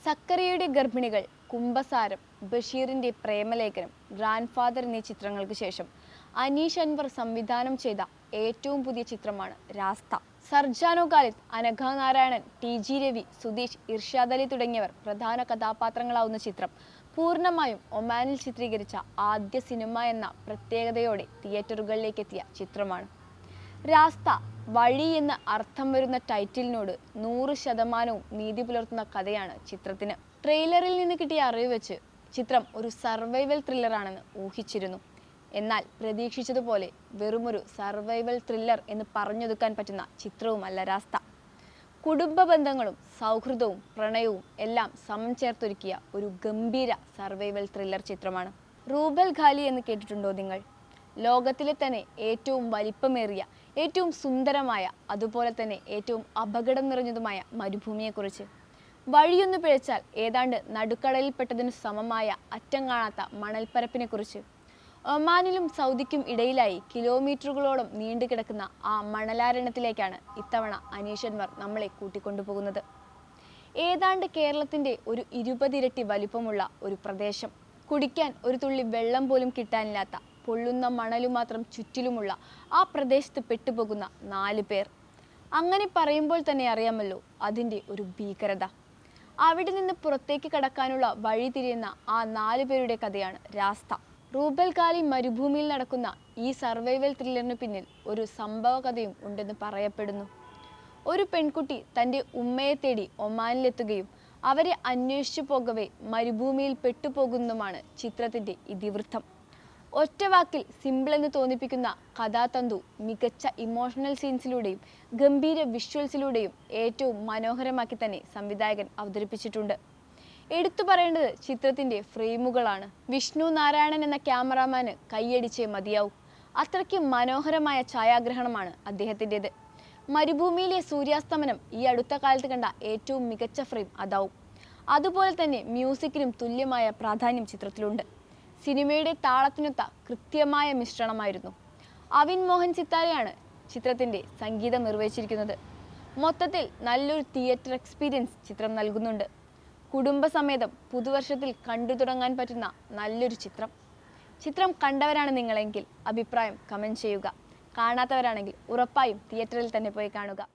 സക്കറിയയുടെ ഗർഭിണികൾ, കുംഭസാരം, ബഷീറിന്റെ പ്രേമലേഖനം, ഗ്രാൻഡ് ഫാദർ എന്നീ ചിത്രങ്ങൾക്ക് ശേഷം അനീഷ് അൻവർ സംവിധാനം ചെയ്ത ഏറ്റവും പുതിയ ചിത്രമാണ് രാസ്ത. സർജാനോ ഖാലിദ്, അനഘ നാരായണൻ, ടി.ജി. രവി, സുധീഷ്, ഇർഷാദ് അലി തുടങ്ങിയവർ പ്രധാന കഥാപാത്രങ്ങളാവുന്ന ചിത്രം പൂർണ്ണമായും ഒമാനിൽ ചിത്രീകരിച്ച ആദ്യ സിനിമ എന്ന പ്രത്യേകതയോടെ തിയേറ്ററുകളിലേക്ക് എത്തിയ ചിത്രമാണ് രാസ്ത. വഴി എന്ന് അർത്ഥം വരുന്ന ടൈറ്റിലിനോട് 100% നീതി പുലർത്തുന്ന കഥയാണ് ചിത്രത്തിന്. ട്രെയിലറിൽ നിന്ന് കിട്ടിയ അറിവ് വെച്ച് ചിത്രം ഒരു സർവൈവൽ ത്രില്ലറാണെന്ന് ഊഹിച്ചിരുന്നു. എന്നാൽ പ്രതീക്ഷിച്ചതുപോലെ വെറുമൊരു സർവൈവൽ ത്രില്ലർ എന്ന് പറഞ്ഞൊതുക്കാൻ പറ്റുന്ന ചിത്രവുമല്ല രാസ്ത. കുടുംബ ബന്ധങ്ങളും സൗഹൃദവും പ്രണയവും എല്ലാം സമം ചേർത്തൊരുക്കിയ ഒരു ഗംഭീര സർവൈവൽ ത്രില്ലർ ചിത്രമാണ്. റൂബൽ ഖാലി എന്ന് കേട്ടിട്ടുണ്ടോ നിങ്ങൾ? ലോകത്തിലെ തന്നെ ഏറ്റവും വലിപ്പമേറിയ, ഏറ്റവും സുന്ദരമായ, അതുപോലെ തന്നെ ഏറ്റവും അപകടം നിറഞ്ഞതുമായ മരുഭൂമിയെക്കുറിച്ച്. വഴിയൊന്നു പിഴച്ചാൽ ഏതാണ്ട് നടുക്കടലിൽപ്പെട്ടതിനു സമമായ അറ്റം കാണാത്ത മണൽപ്പരപ്പിനെക്കുറിച്ച്. ഒമാനിലും സൗദിക്കും ഇടയിലായി കിലോമീറ്ററുകളോളം നീണ്ടുകിടക്കുന്ന ആ മണലാരണ്യത്തിലേക്കാണ് ഇത്തവണ അനീഷ് അൻവർ നമ്മളെ കൂട്ടിക്കൊണ്ടുപോകുന്നത്. ഏതാണ്ട് കേരളത്തിൻ്റെ ഒരു 20 ഇരട്ടി വലിപ്പമുള്ള ഒരു പ്രദേശം. കുടിക്കാൻ ഒരു തുള്ളി വെള്ളം പോലും കിട്ടാനില്ലാത്ത, പൊള്ളുന്ന മണലു മാത്രം ചുറ്റിലുമുള്ള ആ പ്രദേശത്ത് പെട്ടുപോകുന്ന 4 പേർ. അങ്ങനെ പറയുമ്പോൾ തന്നെ അറിയാമല്ലോ അതിൻ്റെ ഒരു ഭീകരത. അവിടെ നിന്ന് പുറത്തേക്ക് കടക്കാനുള്ള വഴി തിരിയുന്ന ആ 4 പേരുടെ കഥയാണ് രാസ്ത. റൂബൽ ഖാലി മരുഭൂമിയിൽ നടക്കുന്ന ഈ സർവൈവൽ ത്രില്ലറിന് പിന്നിൽ ഒരു സംഭവ കഥയും ഉണ്ടെന്ന് പറയപ്പെടുന്നു. ഒരു പെൺകുട്ടി തൻ്റെ ഉമ്മയെ തേടി ഒമാനിലെത്തുകയും അവരെ അന്വേഷിച്ചു പോകവേ മരുഭൂമിയിൽ പെട്ടുപോകുന്നതുമാണ് ചിത്രത്തിൻ്റെ ഇതിവൃത്തം. ഒറ്റ വാക്കിൽ സിമ്പിളെന്ന് തോന്നിപ്പിക്കുന്ന കഥാതന്തു മികച്ച ഇമോഷണൽ സീൻസിലൂടെയും ഗംഭീര വിഷ്വൽസിലൂടെയും ഏറ്റവും മനോഹരമാക്കി തന്നെ സംവിധായകൻ അവതരിപ്പിച്ചിട്ടുണ്ട്. എടുത്തു പറയേണ്ടത് ചിത്രത്തിൻ്റെ ഫ്രെയിമുകളാണ്. വിഷ്ണു നാരായണൻ എന്ന ക്യാമറാമാന് കൈയടിച്ചേ മതിയാവും. അത്രയ്ക്ക് മനോഹരമായ ഛായാഗ്രഹണമാണ് അദ്ദേഹത്തിൻ്റെത്. മരുഭൂമിയിലെ സൂര്യാസ്തമനം ഈ അടുത്ത കാലത്ത് കണ്ട ഏറ്റവും മികച്ച ഫ്രെയിം അതാവും. അതുപോലെ തന്നെ മ്യൂസിക്കിനും തുല്യമായ പ്രാധാന്യം ചിത്രത്തിലുണ്ട്. സിനിമയുടെ താളത്തിനൊത്ത കൃത്യമായ മിശ്രണമായിരുന്നു. അവിൻ മോഹൻ സിത്താരയാണ് ചിത്രത്തിൻ്റെ സംഗീതം നിർവഹിച്ചിരിക്കുന്നത്. മൊത്തത്തിൽ നല്ലൊരു തിയേറ്റർ എക്സ്പീരിയൻസ് ചിത്രം നൽകുന്നുണ്ട്. കുടുംബസമേതം പുതുവർഷത്തിൽ കണ്ടു തുടങ്ങാൻ പറ്റുന്ന നല്ലൊരു ചിത്രം. ചിത്രം കണ്ടവരാണ് നിങ്ങളെങ്കിൽ അഭിപ്രായം കമൻറ്റ് ചെയ്യുക. കാണാത്തവരാണെങ്കിൽ ഉറപ്പായും തിയേറ്ററിൽ തന്നെ പോയി കാണുക.